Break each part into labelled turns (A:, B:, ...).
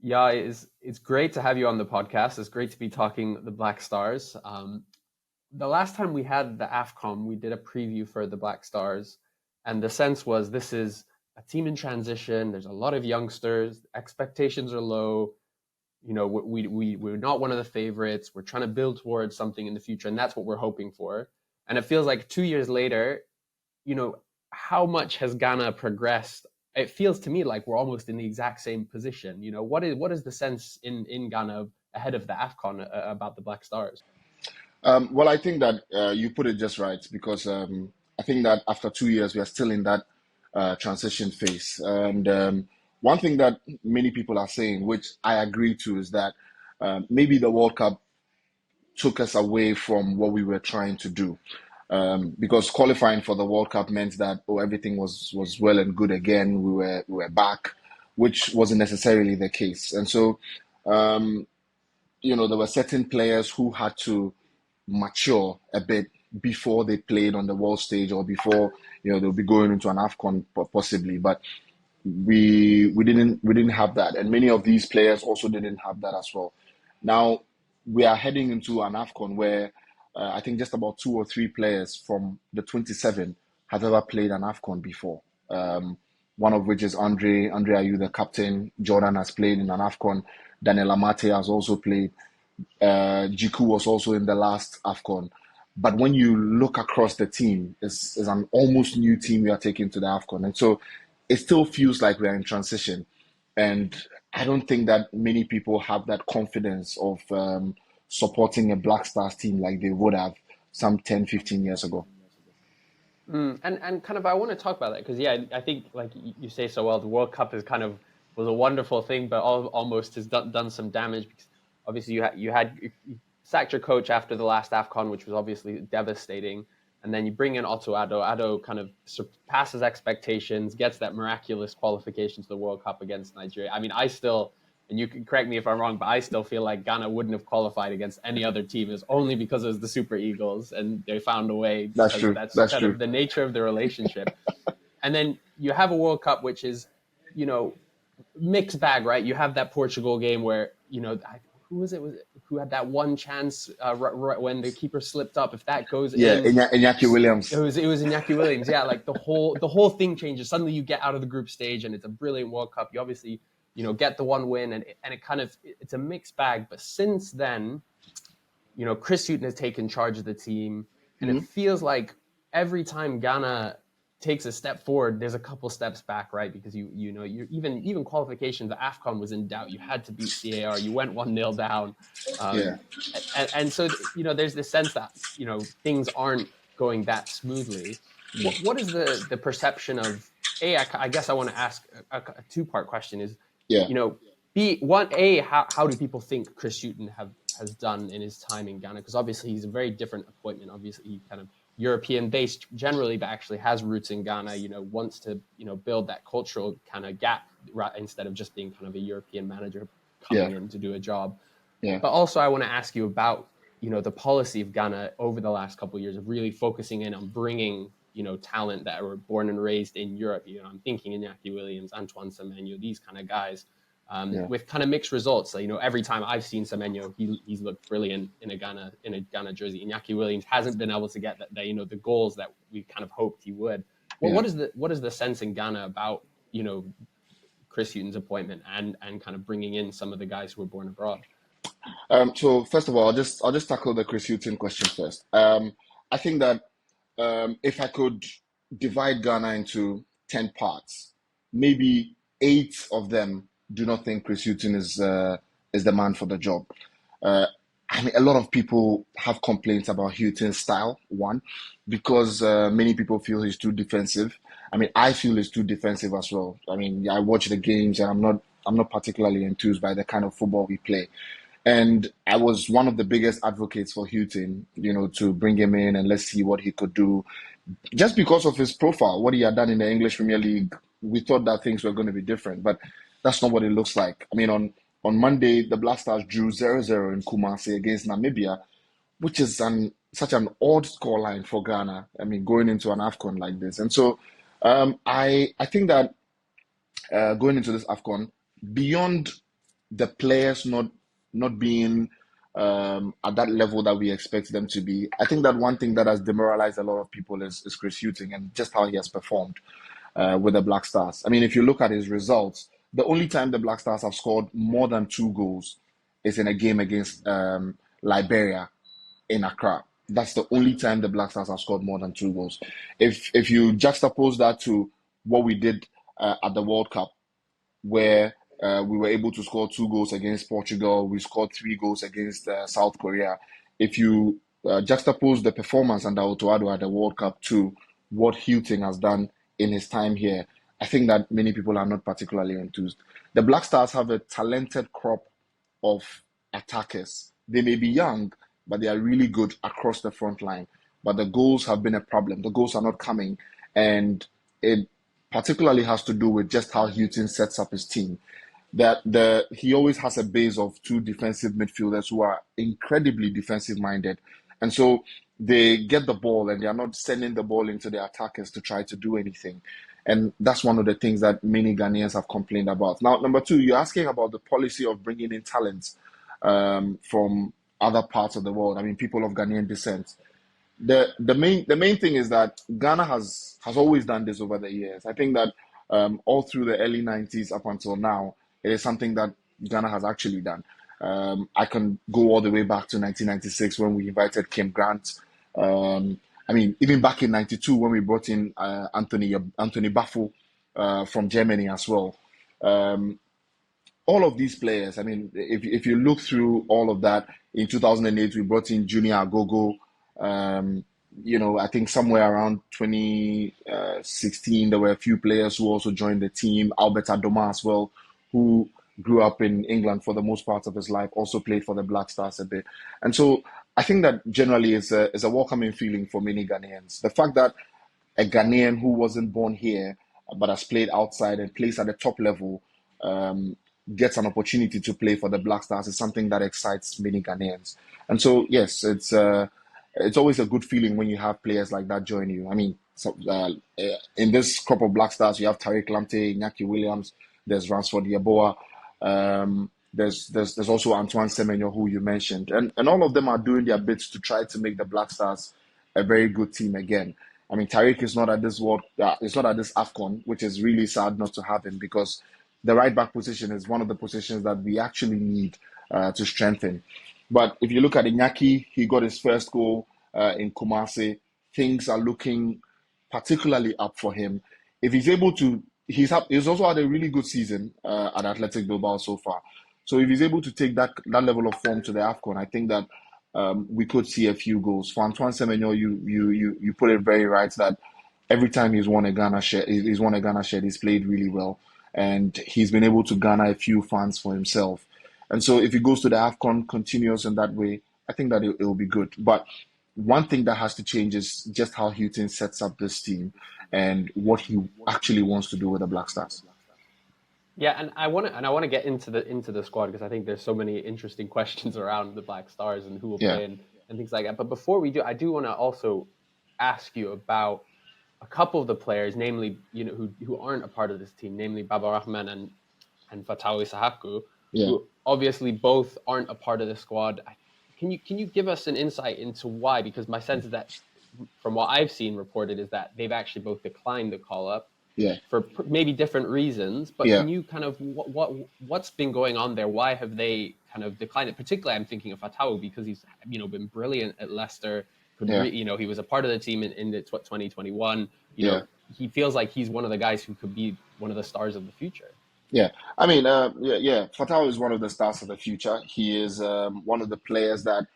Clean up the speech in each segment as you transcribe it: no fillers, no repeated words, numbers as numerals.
A: Yeah, it's great to have you on the podcast. It's great to be talking the Black Stars. The last time we had the AFCON, we did a preview for the Black Stars, and the sense was this is a team in transition. There's a lot of youngsters. Expectations are low. We're not one of the favorites. We're trying to build towards something in the future, and that's what we're hoping for. And it feels like 2 years later, how much has Ghana progressed? It feels to me like we're almost in the exact same position. What is the sense in Ghana ahead of the AFCON about the Black Stars?
B: Well, I think that you put it just right because I think that after 2 years, we are still in that transition phase. And one thing that many people are saying, which I agree to, is that maybe the World Cup took us away from what we were trying to do. Because qualifying for the World Cup meant that everything was well and good again. We were back, which wasn't necessarily the case. And so there were certain players who had to mature a bit before they played on the world stage or before they'll be going into an AFCON possibly. But we didn't have that, and many of these players also didn't have that as well. Now we are heading into an AFCON where I think just about 2 or 3 players from the 27 have ever played an AFCON before. One of which is Andre Ayew, the captain. Jordan has played in an AFCON. Daniel Amate has also played. Jiku was also in the last AFCON. But when you look across the team, it's an almost new team we are taking to the AFCON. And so it still feels like we're in transition. And I don't think that many people have that confidence of supporting a Black Stars team like they would have some 10, 15 years ago.
A: And kind of I want to talk about that because I think like you say so well, the World Cup was a wonderful thing, but almost has done some damage because obviously you sacked your coach after the last AFCON, which was obviously devastating, and then you bring in Otto Addo. Addo kind of surpasses expectations, gets that miraculous qualification to the World Cup against Nigeria. I mean, and you can correct me if I'm wrong, but I still feel like Ghana wouldn't have qualified against any other team. It's only because it was the Super Eagles, and they found a way.
B: That's true.
A: That's
B: kind
A: of the nature of the relationship. And then you have a World Cup, which is, mixed bag, right? You have that Portugal game where, who was it? Who had that one chance right when the keeper slipped up? If that goes
B: in, Iñaki Williams.
A: It was Iñaki Williams. Yeah, like the whole thing changes. Suddenly you get out of the group stage, and it's a brilliant World Cup. You obviously get the one win, and it's a mixed bag. But since then, Chris Hughton has taken charge of the team, and it feels like every time Ghana takes a step forward, there's a couple steps back, right? Because you're even qualification, the AFCON was in doubt. You had to beat CAR. You went 1-0 down. And so there's this sense that things aren't going that smoothly. What is the perception of I guess I want to ask a 2-part question is how do people think Chris Hughton has done in his time in Ghana? Because obviously he's a very different appointment. Obviously he kind of European based generally, but actually has roots in Ghana, wants to, build that cultural kind of gap instead of just being kind of a European manager coming in to do a job. But also I want to ask you about, the policy of Ghana over the last couple of years of really focusing in on bringing, talent that were born and raised in Europe. I'm thinking Iñaki Williams, Antoine Semenyo, these kind of guys. With kind of mixed results. So, every time I've seen Semenyo, he's looked brilliant in a Ghana jersey. Iñaki Williams hasn't been able to get the goals that we kind of hoped he would. Well, what is the sense in Ghana about Chris Hughton's appointment and kind of bringing in some of the guys who were born abroad?
B: So first of all, I'll just tackle the Chris Hughton question first. I think that if I could divide Ghana into 10 parts, maybe 8 of them do not think Chris Hughton is the man for the job. I mean, a lot of people have complaints about Houghton's style, one, because many people feel he's too defensive. I mean, I feel he's too defensive as well. I mean, I watch the games and I'm not particularly enthused by the kind of football we play. And I was one of the biggest advocates for Houghton, to bring him in and let's see what he could do. Just because of his profile, what he had done in the English Premier League, we thought that things were going to be different. But that's not what it looks like. I mean, on Monday, the Black Stars drew 0-0 in Kumasi against Namibia, which is an such an odd scoreline for Ghana. I mean, going into an AFCON like this. And so I think that going into this AFCON, beyond the players not being at that level that we expect them to be, I think that one thing that has demoralized a lot of people is Chris Hughton and just how he has performed with the Black Stars. I mean, if you look at his results, the only time the Black Stars have scored more than 2 goals is in a game against Liberia in Accra. That's the only time the Black Stars have scored more than 2 goals. If you juxtapose that to what we did at the World Cup, where we were able to score 2 goals against Portugal, we scored 3 goals against South Korea. If you juxtapose the performance under Otto at the World Cup to what Hughton has done in his time here, I think that many people are not particularly enthused. The Black Stars have a talented crop of attackers. They may be young, but they are really good across the front line. But the goals have been a problem. The goals are not coming. And it particularly has to do with just how Hughton sets up his team. He always has a base of 2 defensive midfielders who are incredibly defensive minded. And so they get the ball and they are not sending the ball into the attackers to try to do anything. And that's one of the things that many Ghanaians have complained about. Now, number 2, you're asking about the policy of bringing in talent from other parts of the world. I mean, people of Ghanaian descent. The main thing is that Ghana has always done this over the years. I think that all through the early 90s up until now, it is something that Ghana has actually done. I can go all the way back to 1996 when we invited Kim Grant. I mean, even back in 92 when we brought in Anthony Baffo from Germany as well. All of these players, I mean, if you look through all of that, in 2008 we brought in Junior Agogo. I think somewhere around 2016 there were a few players who also joined the team. Albert Adoma as well, who grew up in England for the most part of his life, also played for the Black Stars a bit. And so I think that generally is a welcoming feeling for many Ghanaians. The fact that a Ghanaian who wasn't born here but has played outside and plays at the top level gets an opportunity to play for the Black Stars is something that excites many Ghanaians. And so, yes, it's always a good feeling when you have players like that join you. I mean, in this crop of Black Stars, you have Tariq Lamptey, Iñaki Williams, there's Ransford Yeboah, there's also Antoine Semenyo, who you mentioned, and all of them are doing their bits to try to make the Black Stars a very good team again. I mean, Tariq is not at this AFCON, which is really sad not to have him, because the right back position is one of the positions that we actually need to strengthen. But if you look at Iñaki, he got his first goal in Kumasi. Things are looking particularly up for him. If he's able to, he's also had a really good season at Athletic Bilbao so far. So if he's able to take that level of form to the AFCON, I think that we could see a few goals. For Antoine Semenyo, you put it very right that every time he's won a Ghana shirt, he's played really well, and he's been able to garner a few fans for himself. And so if he goes to the AFCON, continues in that way, I think that it will be good. But one thing that has to change is just how Hughton sets up this team and what he actually wants to do with the Black Stars.
A: Yeah, and I want to get into the squad, because I think there's so many interesting questions around the Black Stars and who will play and things like that. But before we do, I do want to also ask you about a couple of the players, namely, who aren't a part of this team, namely Baba Rahman and Fatawu Issahaku, who obviously both aren't a part of the squad. Can you give us an insight into why? Because my sense is that, from what I've seen reported, is that they've actually both declined the call up for maybe different reasons. But can you kind of what's been going on there? Why have they kind of declined it? Particularly, I'm thinking of Fatawu, because he's been brilliant at Leicester. He was a part of the team in 2021. He feels like he's one of the guys who could be one of the stars of the future.
B: Yeah, I mean, Fatawu is one of the stars of the future. He is one of the players that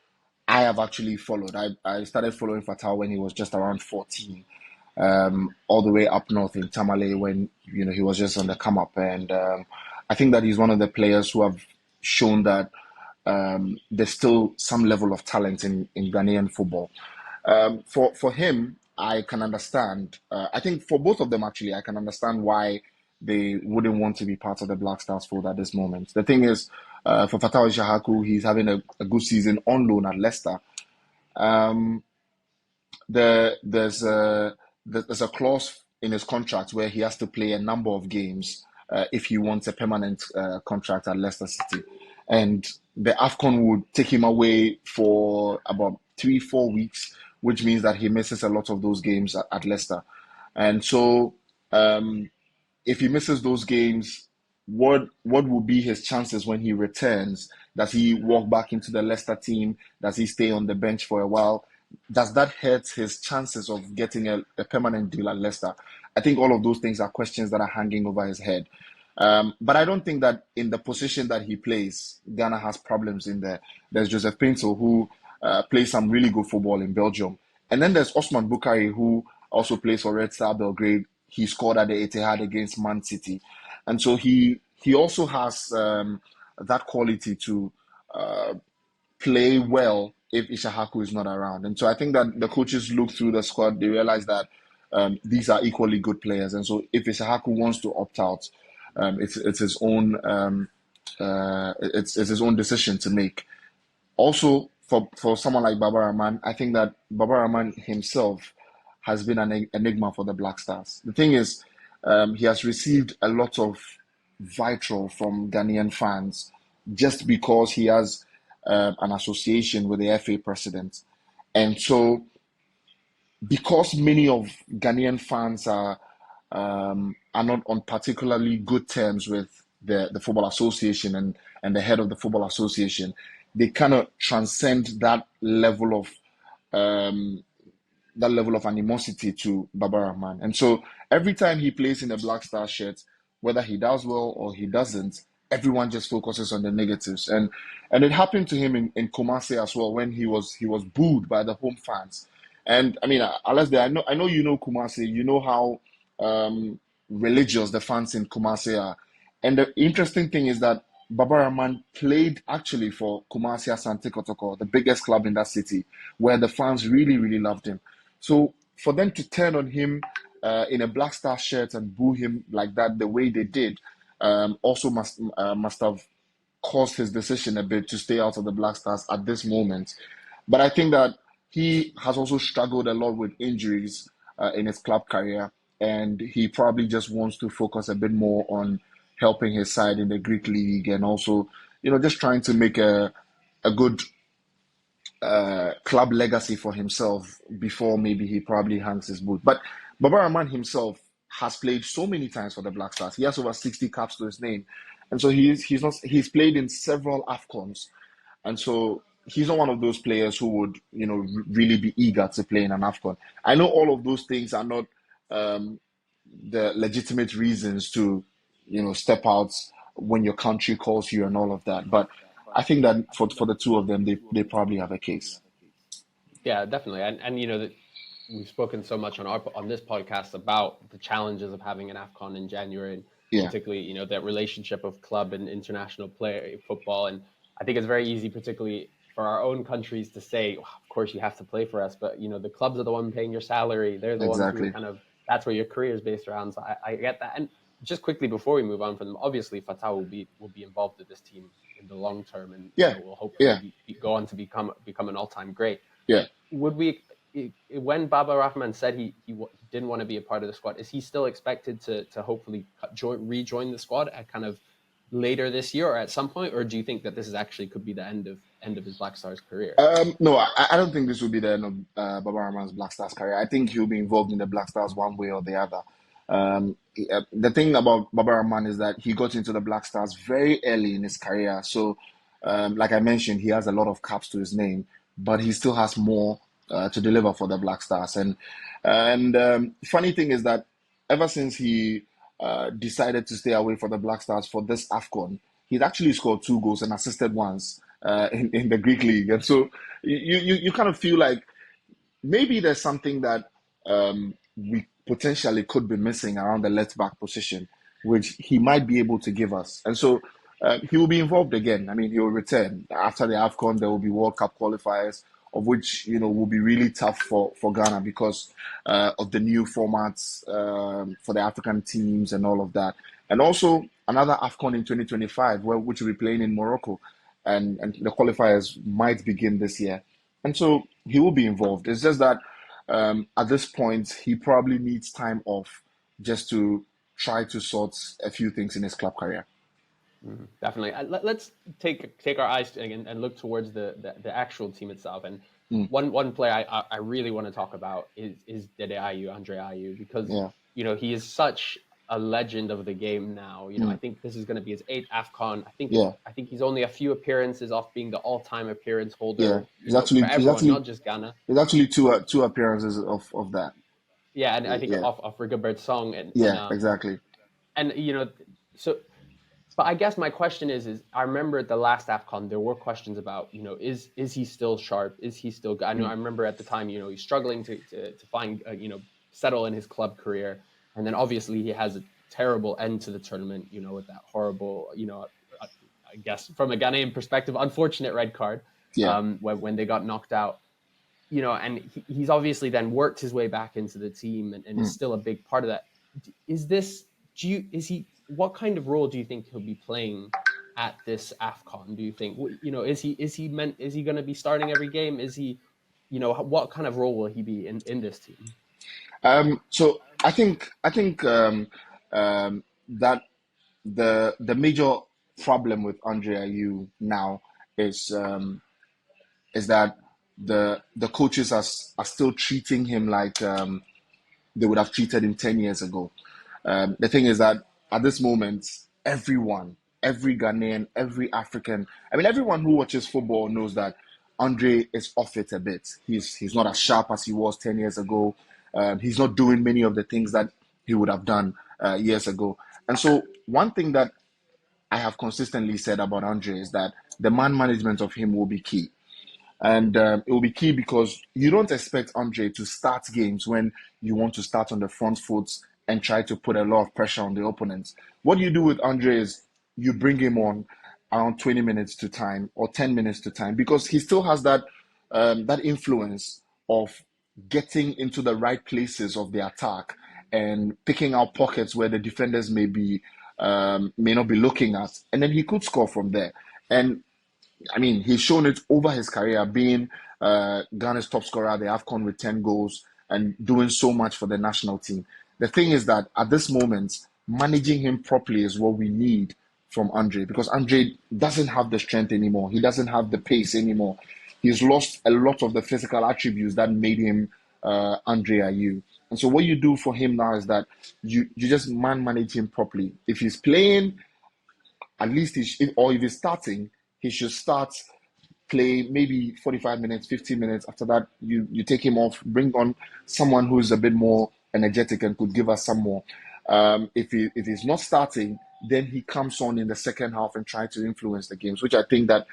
B: I have actually followed. I started following Fatawu when he was just around 14, all the way up north in Tamale when he was just on the come up. And I think that he's one of the players who have shown that there's still some level of talent in Ghanaian football. For him, I can understand. I think for both of them, actually, I can understand why they wouldn't want to be part of the Black Stars fold at this moment. The thing is, for Fatawu Issahaku, he's having a good season on loan at Leicester. there's a clause in his contract where he has to play a number of games if he wants a permanent contract at Leicester City, and the AFCON would take him away for about 3-4 weeks, which means that he misses a lot of those games at Leicester, and so if he misses those games, what will be his chances when he returns? Does he walk back into the Leicester team? Does he stay on the bench for a while? Does that hurt his chances of getting a permanent deal at Leicester? I think all of those things are questions that are hanging over his head. But I don't think that in the position that he plays, Ghana has problems in there. There's Joseph Pinto, who plays some really good football in Belgium. And then there's Osman Bukari, who also plays for Red Star Belgrade. He scored at the Etihad against Man City. And so he also has that quality to play well if Ishahaku is not around. And so I think that the coaches look through the squad, they realize that these are equally good players. And so if Ishahaku wants to opt out, it's his own it's his own decision to make. Also, for someone like Baba Rahman, I think that Baba Rahman himself has been an enigma for the Black Stars. The thing is, he has received a lot of vitriol from Ghanaian fans just because he has an association with the FA president. And so, because many of Ghanaian fans are not on particularly good terms with the Football Association and the head of the Football Association, they cannot transcend that level of animosity to Baba Rahman. And so every time he plays in a Black Star shirt, whether he does well or he doesn't, everyone just focuses on the negatives. And it happened to him in Kumasi as well, when he was booed by the home fans. And I mean, Alasdair, I know you know Kumasi, you know how religious the fans in Kumasi are. And the interesting thing is that Baba Rahman played actually for Kumasi Asante Kotoko, the biggest club in that city, where the fans really, really loved him. So for them to turn on him in a Black Star shirt and boo him like that, the way they did, also must have caused his decision a bit to stay out of the Black Stars at this moment. But I think that he has also struggled a lot with injuries in his club career, and he probably just wants to focus a bit more on helping his side in the Greek league, and also, just trying to make a good club legacy for himself before maybe he probably hangs his boot. But Baba Rahman himself has played so many times for the Black Stars. He has over 60 caps to his name, and so he's played in several AFCONs, and so he's not one of those players who would really be eager to play in an AFCON. I know all of those things are not the legitimate reasons to step out when your country calls you and all of that. But I think that for the two of them, they probably have a case.
A: Yeah, definitely. And that we've spoken so much on this podcast about the challenges of having an AFCON in January, and particularly, that relationship of club and international player football. And I think it's very easy, particularly for our own countries, to say, well, of course you have to play for us, but the clubs are the one paying your salary. They're the ones who that's where your career is based around. So I get that. And just quickly before we move on from them, obviously Fatah will be involved with this team in the long term, and will hopefully go on to become an all-time great.
B: Yeah.
A: Would we, when Baba Rahman said he didn't want to be a part of the squad, is he still expected to hopefully rejoin the squad at kind of later this year or at some point, or do you think that this is actually could be the end of his Black Stars career?
B: No, I don't think this will be the end of Baba Rahman's Black Stars career. I think he'll be involved in the Black Stars one way or the other. The thing about Baba Rahman is that he got into the Black Stars very early in his career. So, like I mentioned, he has a lot of caps to his name, but he still has more to deliver for the Black Stars. And funny thing is that ever since he decided to stay away for the Black Stars for this AFCON, he's actually scored 2 goals and assisted once in the Greek league. And so you kind of feel like maybe there's something that we potentially could be missing around the left back position, which he might be able to give us. And so he will be involved again. I mean, he will return. After the AFCON, there will be World Cup qualifiers, of which, will be really tough for Ghana because of the new formats for the African teams and all of that. And also another AFCON in 2025, which will be playing in Morocco. And the qualifiers might begin this year. And so he will be involved. It's just that at this point, he probably needs time off just to try to sort a few things in his club career.
A: Definitely. Let's take our eyes and look towards the actual team itself. And one player I really want to talk about is Dede Ayew, Andre Ayew, because
B: Yeah.
A: he is such a legend of the game now. I think this is going to be his 8th AFCON.
B: Yeah.
A: I think he's only a few appearances off being the all-time appearance holder.
B: Yeah.
A: For everyone, not just Ghana.
B: There's actually two appearances of that.
A: Yeah, and I think
B: Yeah.
A: off Rigobert's song and
B: exactly.
A: And so. But I guess my question is I remember at the last AFCON, there were questions about, is he still sharp? Is he still good? I remember at the time, he's struggling to find, settle in his club career. And then obviously he has a terrible end to the tournament, with that horrible, I guess from a Ghanaian perspective, unfortunate red card when they got knocked out. And he's obviously then worked his way back into the team and is still a big part of that. What kind of role do you think he'll be playing at this AFCON? Do you think, is he going to be starting every game? Is he, what kind of role will he be in this team?
B: So I think that the major problem with Andre Ayew now is that the coaches are still treating him like they would have treated him 10 years ago. The thing is that at this moment, every Ghanaian, every African, everyone who watches football knows that Andre is off it a bit. He's not as sharp as he was 10 years ago. He's not doing many of the things that he would have done years ago. And so one thing that I have consistently said about Andre is that the man management of him will be key. And it will be key because you don't expect Andre to start games when you want to start on the front foot and try to put a lot of pressure on the opponents. What you do with Andre is you bring him on around 20 minutes to time or 10 minutes to time because he still has that influence of getting into the right places of the attack and picking out pockets where the defenders may not be looking at, and then he could score from there. And he's shown it over his career, being Ghana's top scorer at the AFCON with 10 goals and doing so much for the national team. The thing is that at this moment, managing him properly is what we need from Andre, because Andre doesn't have the strength anymore. He doesn't have the pace anymore. He's lost a lot of the physical attributes that made him Andre Ayew. And so what you do for him now is that you just manage him properly. If he's playing, at least if he's starting, he should start play maybe 45 minutes, 15 minutes. After that, you take him off, bring on someone who's a bit more energetic and could give us some more. If he's not starting, then he comes on in the second half and try to influence the games, which I think that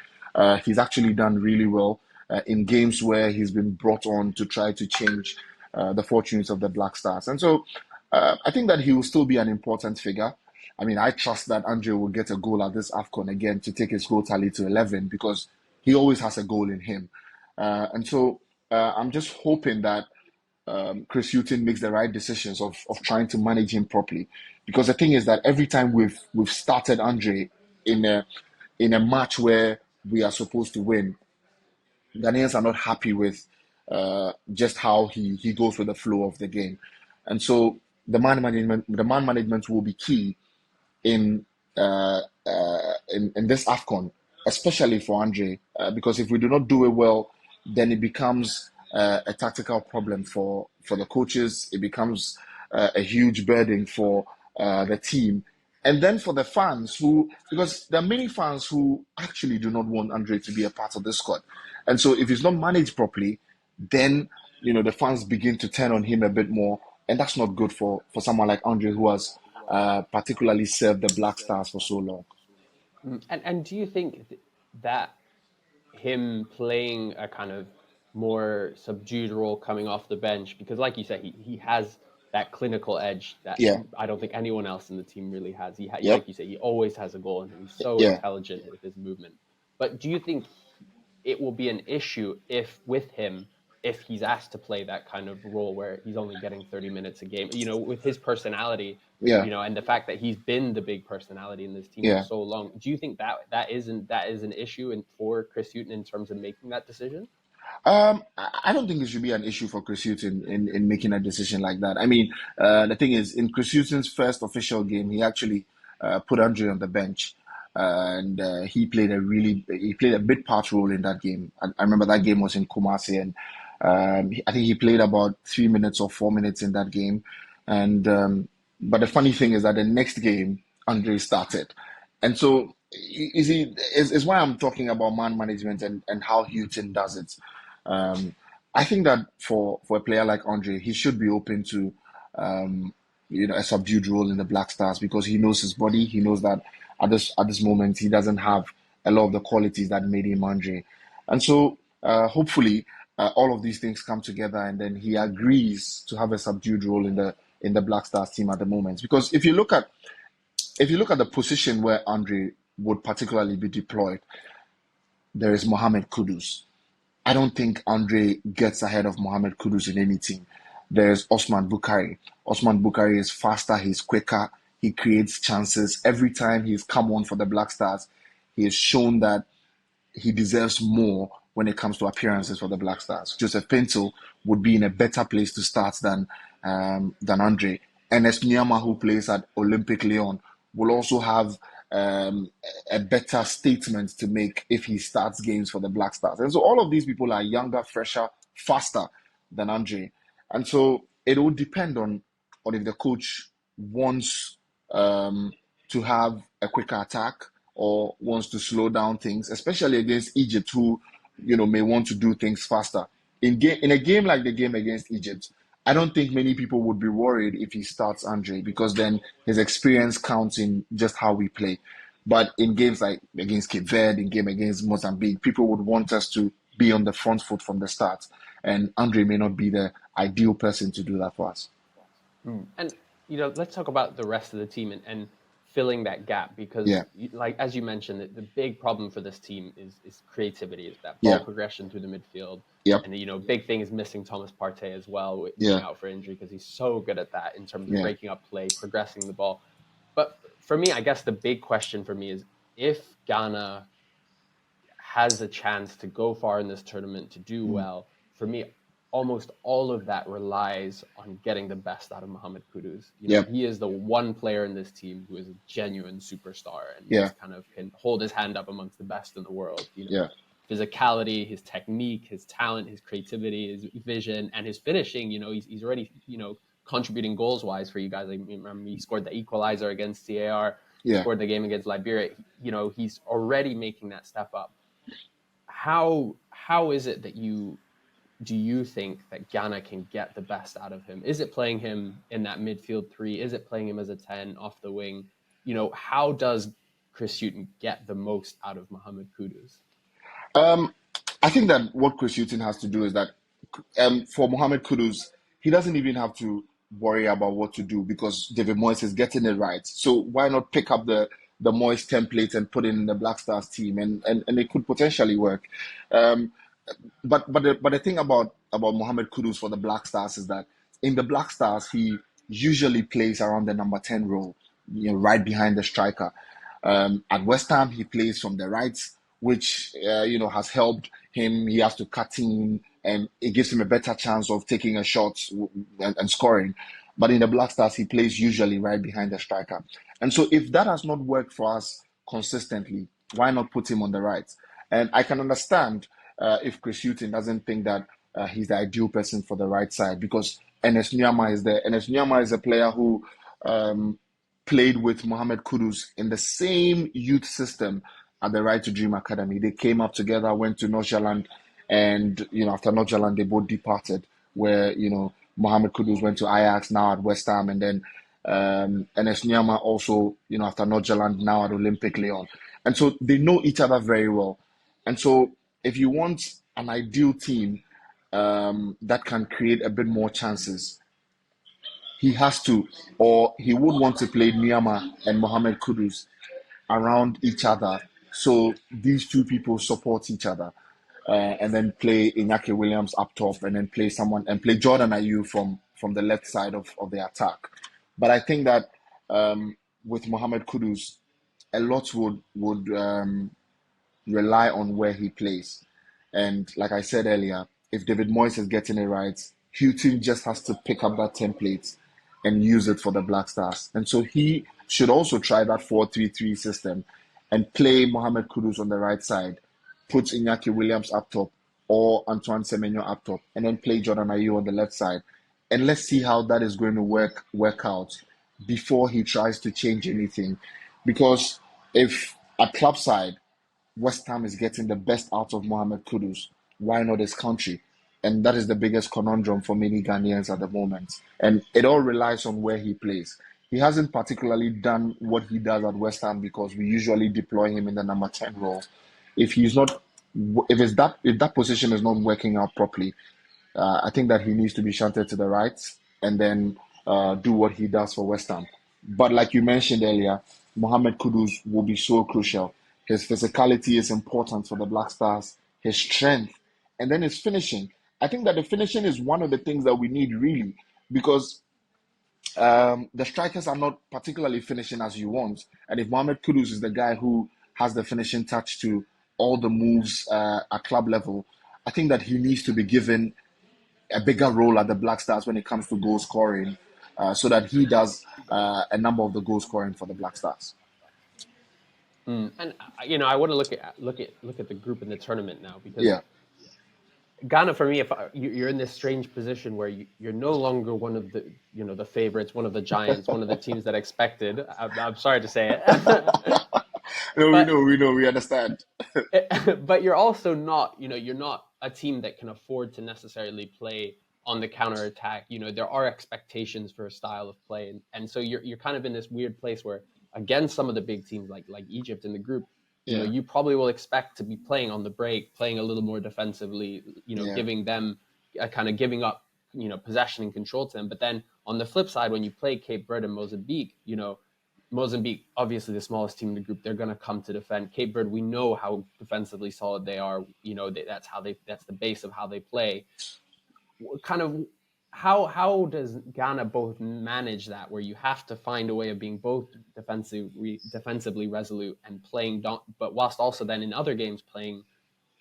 B: he's actually done really well in games where he's been brought on to try to change the fortunes of the Black Stars. And so I think that he will still be an important figure. I trust that Andre will get a goal at this AFCON again to take his goal tally to 11 because he always has a goal in him. And so I'm just hoping that Chris Hughton makes the right decisions of trying to manage him properly. Because the thing is that every time we've started Andre in a match where we are supposed to win, Ghanaians are not happy with just how he goes with the flow of the game. And so the man management will be key in this AFCON, especially for Andre, because if we do not do it well, then it becomes a tactical problem for the coaches. It becomes a huge burden for the team. And then for the fans because there are many fans who actually do not want Andre to be a part of the squad. And so if it's not managed properly, then, the fans begin to turn on him a bit more. And that's not good for someone like Andre who has particularly served the Black Stars for so long.
A: And do you think that him playing a kind of more subdued role coming off the bench, because like you said, he has that clinical edge that I don't think anyone else in the team really has. Like you say, he always has a goal and he's so intelligent with his movement. But do you think it will be an issue if he's asked to play that kind of role where he's only getting 30 minutes a game, with his personality, and the fact that he's been the big personality in this team for so long? Do you think that is an issue for Chris Hughton in terms of making that decision?
B: I don't think it should be an issue for Chris Hughton in making a decision like that. I mean, the thing is, in Chris Hughton's first official game, he actually put Andre on the bench, and he played a big part role in that game. I remember that game was in Kumasi, and I think he played about 3 minutes or 4 minutes in that game. And but the funny thing is that the next game, Andre started, and so you see, is why I'm talking about man management and how Hughton does it. Um, I think that for a player like Andre, he should be open to a subdued role in the Black Stars because he knows his body. He knows that at this moment he doesn't have a lot of the qualities that made him Andre, and so hopefully all of these things come together and then he agrees to have a subdued role in the Black Stars team at the moment. Because if you look at the position where Andre would particularly be deployed, there is Mohamed Kudus. I don't think Andre gets ahead of Mohamed Kudus in any team. There's Osman Bukhari. Osman Bukhari is faster, he's quicker, he creates chances. Every time he's come on for the Black Stars, he has shown that he deserves more when it comes to appearances for the Black Stars. Joseph Pinto would be in a better place to start than Andre. Ernest Nyama, who plays at Olympic Lyon, will also have a better statement to make if he starts games for the Black Stars. And so all of these people are younger, fresher, faster than Andre. And so it will depend on if the coach wants to have a quicker attack or wants to slow down things, especially against Egypt, who may want to do things faster. In a game like the game against Egypt, I don't think many people would be worried if he starts Andre because then his experience counts in just how we play. But in games like against Cape Verde, in game against Mozambique, people would want us to be on the front foot from the start. And Andre may not be the ideal person to do that for us.
A: And, let's talk about the rest of the team and filling that gap because, like as you mentioned, the big problem for this team is creativity, is that ball progression through the midfield.
B: Yep.
A: And, big thing is missing Thomas Partey as well, being out for injury because he's so good at that in terms of breaking up play, progressing the ball. But for me, I guess the big question for me is if Ghana has a chance to go far in this tournament, to do well, for me, almost all of that relies on getting the best out of Mohamed Kudus. He is the one player in this team who is a genuine superstar and kind of can hold his hand up amongst the best in the world. Physicality, his technique, his talent, his creativity, his vision, and his finishing. He's already contributing goals wise for you guys. I remember he scored the equalizer against CAR. He scored the game against Liberia. He's already making that step up. How is it that do you think that Ghana can get the best out of him? Is it playing him in that midfield three? Is it playing him as a 10 off the wing? How does Chris Hughton get the most out of Mohamed Kudus?
B: I think that what Chris Hughton has to do is that for Mohamed Kudus, he doesn't even have to worry about what to do because David Moyes is getting it right. So why not pick up the Moyes template and put it in the Black Stars team, and it could potentially work. But the thing about Mohamed Kudus for the Black Stars is that in the Black Stars he usually plays around the number 10 role, right behind the striker. At West Ham he plays from the right, which has helped him. He has to cut in, and it gives him a better chance of taking a shot and scoring. But in the Black Stars he plays usually right behind the striker. And so if that has not worked for us consistently, why not put him on the right? And I can understand if Chris Hughton doesn't think that he's the ideal person for the right side because Ernest Nyama is there. Ernest Nyama is a player who played with Mohamed Kudus in the same youth system at the Right to Dream Academy. They came up together, went to Nordsjælland, and after Nordsjælland they both departed. Where Mohamed Kudus went to Ajax, now at West Ham, and then Ernest Nyama also after Nordsjælland, now at Olympic Lyon. And so they know each other very well. And so if you want an ideal team that can create a bit more chances, he has to, or he would want to play Nyama and Mohamed Kudus around each other. So these two people support each other. And then play Iñaki Williams up top, and then play Jordan Ayew from the left side of the attack. But I think that with Mohamed Kudus, a lot would rely on where he plays. And like I said earlier, if David Moyes is getting it right, Houghton just has to pick up that template and use it for the Black Stars. And so he should also try that 4-3-3 system and play Mohamed Kudus on the right side, put Iñaki Williams up top or Antoine Semenyo up top, and then play Jordan Ayew on the left side. And let's see how that is going to work out before he tries to change anything. Because if at club side, West Ham is getting the best out of Mohamed Kudus, why not his country? And that is the biggest conundrum for many Ghanaians at the moment. And it all relies on where he plays. He hasn't particularly done what he does at West Ham because we usually deploy him in the number 10 role. If he's not, if that position is not working out properly, I think that he needs to be shunted to the right and then do what he does for West Ham. But like you mentioned earlier, Mohamed Kudus will be so crucial. His physicality is important for the Black Stars, his strength, and then his finishing. I think that the finishing is one of the things that we need really because the strikers are not particularly finishing as you want. And if Mohamed Kudus is the guy who has the finishing touch to all the moves at club level, I think that he needs to be given a bigger role at the Black Stars when it comes to goal scoring, so that he does a number of the goal scoring for the Black Stars.
A: And I want to look at the group in the tournament now because Ghana, for me, if you're in this strange position where you're no longer one of the favorites, one of the giants, one of the teams that expected. I'm sorry to say it.
B: No, we understand.
A: But you're also not, you're not a team that can afford to necessarily play on the counterattack. There are expectations for a style of play, and so you're kind of in this weird place where against some of the big teams like Egypt in the group, you probably will expect to be playing on the break, playing a little more defensively, giving them giving up, possession and control to them. But then on the flip side, when you play Cape Verde and Mozambique, Mozambique, obviously the smallest team in the group, they're going to come to defend. Cape Verde, we know how defensively solid they are. That's the base of how they play. Kind of how does Ghana both manage that, where you have to find a way of being both defensively resolute and playing, but whilst also then in other games playing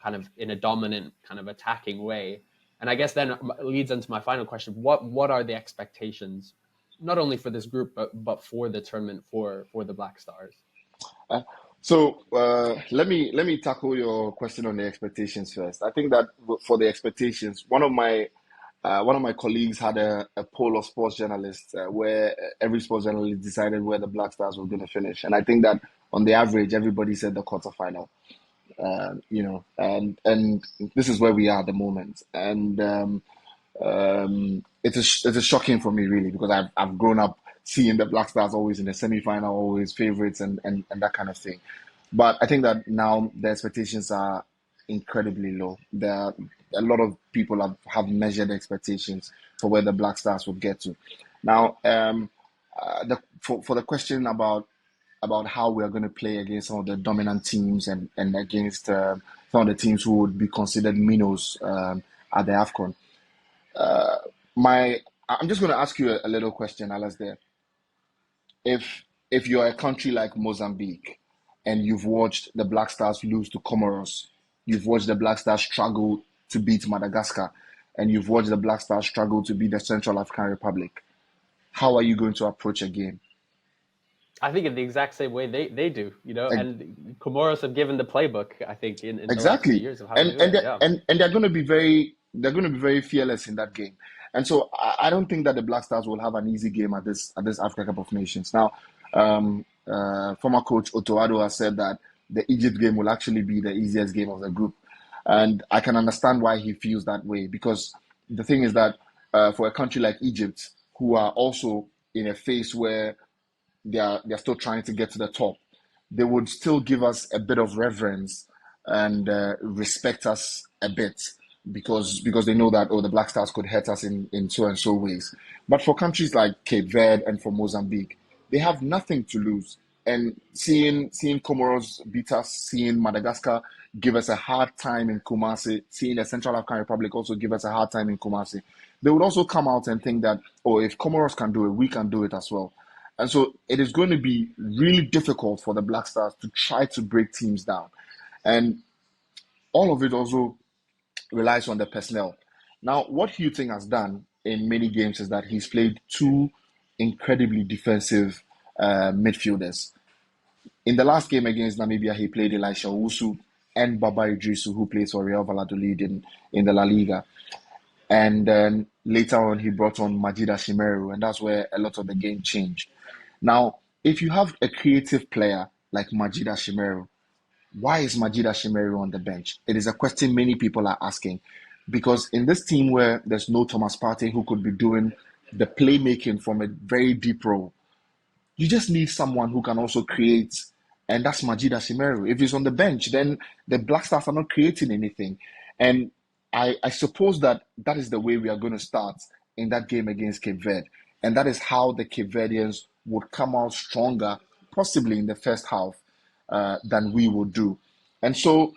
A: kind of in a dominant kind of attacking way? And I guess then leads into my final question: what are the expectations, not only for this group but for the tournament for the Black Stars?
B: So let me tackle your question on the expectations first. I think that for the expectations, one of my colleagues had a poll of sports journalists where every sports journalist decided where the Black Stars were going to finish, and I think that on the average, everybody said the quarterfinal. And this is where we are at the moment, and it is shocking for me really because I've grown up seeing the Black Stars always in the semi-final, always favorites, and that kind of thing. But I think that now the expectations are incredibly low. A lot of people have measured expectations for where the Black Stars would get to. Now, for the question about how we are going to play against some of the dominant teams and against some of the teams who would be considered minnows at the AFCON, I'm just going to ask you a little question, Alasdair. If you're a country like Mozambique and you've watched the Black Stars lose to Comoros, you've watched the Black Stars struggle to beat Madagascar, and you've watched the Black Stars struggle to beat the Central African Republic, how are you going to approach a game?
A: I think in the exact same way they do, and Comoros have given the playbook, I think, in the last few years of how to do it.
B: And they're going to be very fearless in that game. And so I don't think that the Black Stars will have an easy game at this Africa Cup of Nations. Now, former coach Otto Addo has said that the Egypt game will actually be the easiest game of the group. And I can understand why he feels that way, because the thing is that for a country like Egypt, who are also in a phase where they're still trying to get to the top, they would still give us a bit of reverence and respect us a bit because they know that the Black Stars could hurt us in so and so ways. But for countries like Cape Verde and for Mozambique, they have nothing to lose. And seeing Comoros beat us, seeing Madagascar give us a hard time in Kumasi, seeing the Central African Republic also give us a hard time in Kumasi, they would also come out and think that, if Comoros can do it, we can do it as well. And so it is going to be really difficult for the Black Stars to try to break teams down. And all of it also relies on the personnel. Now, what Houghton has done in many games is that he's played two incredibly defensive midfielders. In the last game against Namibia, he played Yaw Ofosu and Baba Idrisu, who plays for Real Valladolid in the La Liga. And then later on, he brought on Majida Shimeru, and that's where a lot of the game changed. Now, if you have a creative player like Majida Shimeru, why is Majida Shimeru on the bench? It is a question many people are asking. Because in this team where there's no Thomas Partey who could be doing the playmaking from a very deep role, you just need someone who can also create, and that's Majida Shimeru. If he's on the bench, then the Black Stars are not creating anything. And I suppose that is the way we are going to start in that game against Cape Verde. And that is how the Cape Verdeans would come out stronger, possibly in the first half, than we would do. And so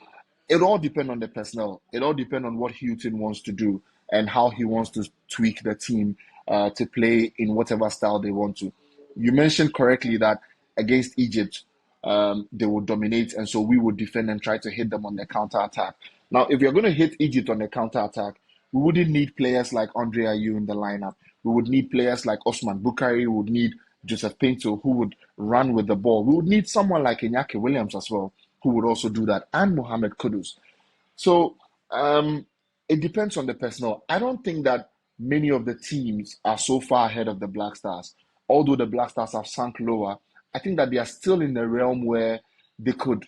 B: it all depends on the personnel. It all depends on what Houghton wants to do and how he wants to tweak the team to play in whatever style they want to. You mentioned correctly that against Egypt, they would dominate, and so we would defend and try to hit them on the counter-attack. Now, if you're going to hit Egypt on the counter-attack, we wouldn't need players like Andre Ayew in the lineup. We would need players like Osman Bukari. We would need Joseph Pinto, who would run with the ball. We would need someone like Iñaki Williams as well, who would also do that, and Mohamed Kudus. So it depends on the personnel. I don't think that many of the teams are so far ahead of the Black Stars. Although the Black Stars have sunk lower, I think that they are still in the realm where they could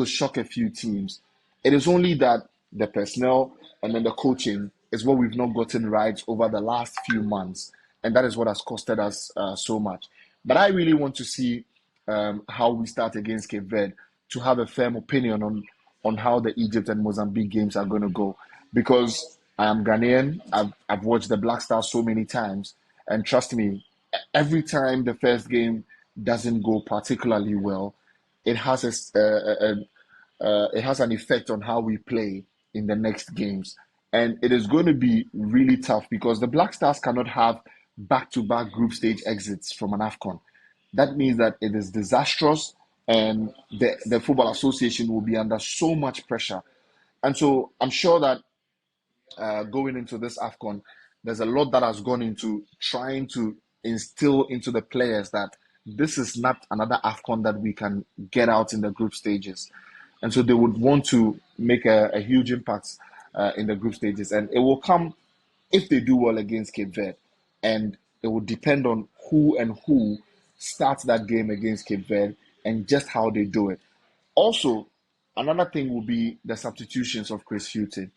B: shock a few teams. It is only that the personnel and then the coaching is what we've not gotten right over the last few months, and that is what has costed us so much. But I really want to see how we start against Cape Verde to have a firm opinion on how the Egypt and Mozambique games are going to go, because I am Ghanaian. I've watched the Black Stars so many times, and trust me, every time the first game doesn't go particularly well, it has it has an effect on how we play in the next games. And it is going to be really tough because the Black Stars cannot have back-to-back group stage exits from an AFCON. That means that it is disastrous, and the Football Association will be under so much pressure. And so I'm sure that going into this AFCON, there's a lot that has gone into trying to instill into the players that this is not another AFCON that we can get out in the group stages. And so they would want to make a huge impact in the group stages. And it will come if they do well against Cape Verde. And it will depend on who starts that game against Cape Verde and just how they do it. Also, another thing will be the substitutions of Chris Houghton.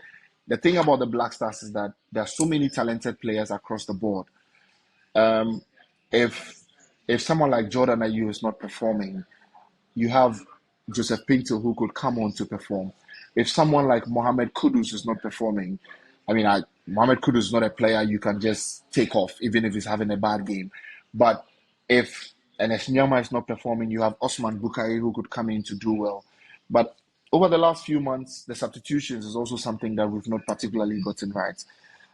B: The thing about the Black Stars is that there are so many talented players across the board. If someone like Jordan Ayew is not performing, you have Joseph Pinto who could come on to perform. If someone like Mohamed Kudus is not performing, Mohamed Kudus is not a player you can just take off, even if he's having a bad game. But if Enes Nyama is not performing, you have Osman Bukari who could come in to do well. But over the last few months, the substitutions is also something that we've not particularly gotten right.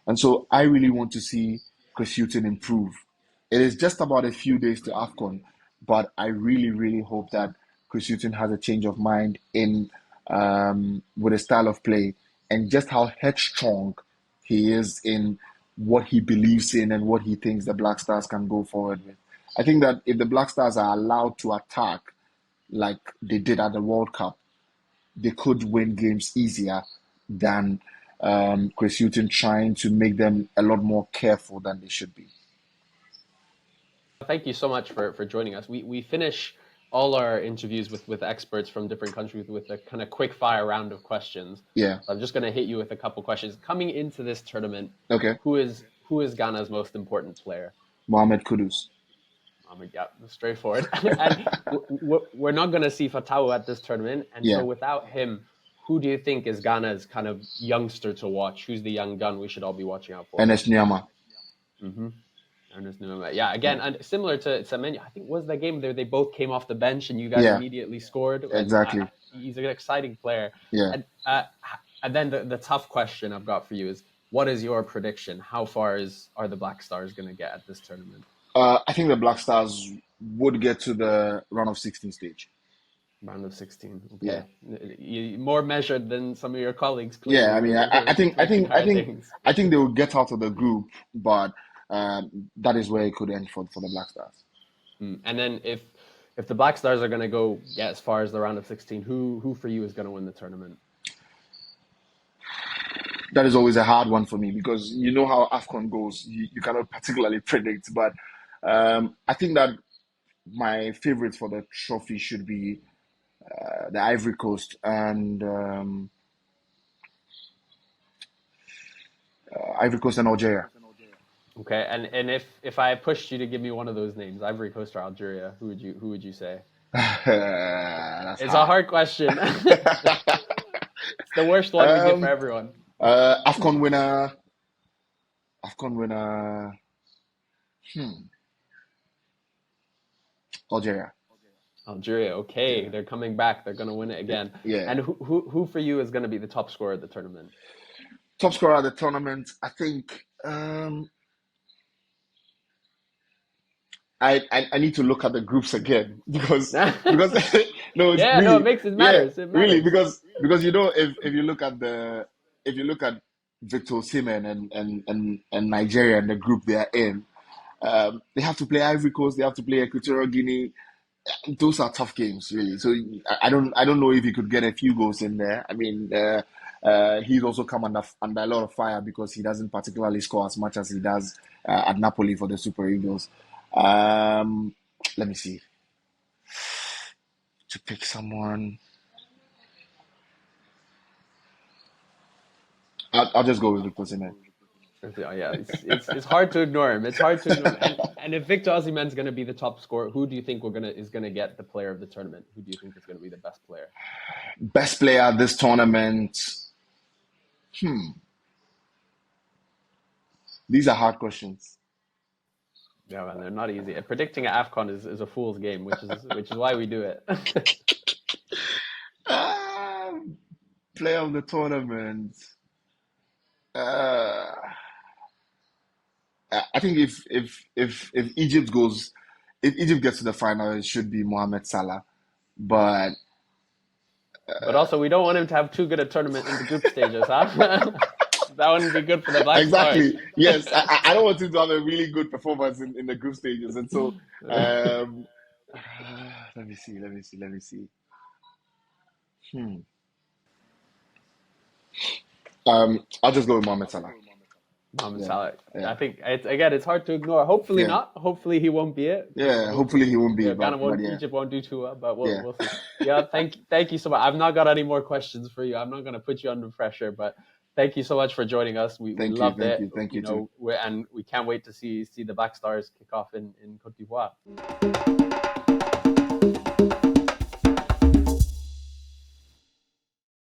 B: And so I really want to see Chris Houghton improve. It is just about a few days to AFCON, but I really, really hope that Chris Houghton has a change of mind in with his style of play and just how headstrong he is in what he believes in and what he thinks the Black Stars can go forward with. I think that if the Black Stars are allowed to attack like they did at the World Cup, they could win games easier than Chris Houghton trying to make them a lot more careful than they should be.
A: Thank you so much for joining us. We finish all our interviews with experts from different countries with a kind of quick fire round of questions.
B: Yeah.
A: So I'm just going to hit you with a couple questions. Coming into this tournament,
B: Okay.
A: Who is Ghana's most important player?
B: Mohamed Kudus.
A: Yeah, straightforward. And we're not going to see Fatawu at this tournament. And so without him, who do you think is Ghana's kind of youngster to watch? Who's the young gun we should all be watching out for?
B: Enes Nyama.
A: Mm-hmm. Yeah, again, and similar to Semenya, I think was the game there they both came off the bench and you guys immediately scored.
B: Exactly.
A: He's an exciting player.
B: Yeah.
A: And then the tough question I've got for you is, what is your prediction? How far are the Black Stars going to get at this tournament?
B: I think the Black Stars would get to the round of 16 stage.
A: Round of 16. Okay. More measured than some of your colleagues.
B: Yeah, I
A: Clearly,
B: mean,
A: who are predicting higher things.
B: I think they will get out of the group, but that is where it could end for the Black Stars.
A: And then if the Black Stars are going to go get as far as the round of 16, who for you is going to win the tournament?
B: That is always a hard one for me because you know how AFCON goes. You cannot particularly predict, but I think that my favorite for the trophy should be the Ivory Coast and Algeria.
A: Okay, and if I pushed you to give me one of those names, Ivory Coast or Algeria, who would you say? It's a hard question. It's the worst one we give for everyone.
B: AFCON winner. Algeria.
A: Algeria, okay, they're coming back. They're going to win it again.
B: Yeah.
A: And who for you is going to be the top scorer at the tournament?
B: Top scorer at the tournament, I think. I need to look at the groups again because no,
A: it matters. It matters.
B: Really, because if you look at Victor Osimhen and Nigeria and the group they are in, they have to play Ivory Coast, they have to play Equatorial Guinea. Those are tough games, really. So I don't know if he could get a few goals in there. I mean, he's also come under a lot of fire because he doesn't particularly score as much as he does at Napoli for the Super Eagles. Let me see. To pick someone, I'll just go with Victor Osimhen.
A: Yeah, it's hard to ignore him. It's hard to ignore him. And if Victor Osimhen's going to be the top scorer, who do you think is going to get the player of the tournament? Who do you think is going to be the best player?
B: Best player this tournament. These are hard questions.
A: Yeah, man, they're not easy. Predicting at AFCON is a fool's game, which is why we do it.
B: Player of the tournament. I think if Egypt gets to the final, it should be Mohamed Salah. But
A: also, we don't want him to have too good a tournament in the group stages, huh? That wouldn't be good for the Black
B: exactly.
A: Stars.
B: Yes, I don't want him to have a really good performance in the group stages, and so let me see. I'll just go with Mohamed Salah.
A: Mohamed Salah. Yeah. I think it's hard to ignore. Hopefully not. Hopefully he won't be it.
B: Yeah, hopefully he won't be.
A: Egypt won't do too well, but we'll see. Yeah, thank you so much. I've not got any more questions for you. I'm not going to put you under pressure, but thank you so much for joining us. We loved it.
B: Thank you too.
A: And we can't wait to see the Black Stars kick off in Côte d'Ivoire.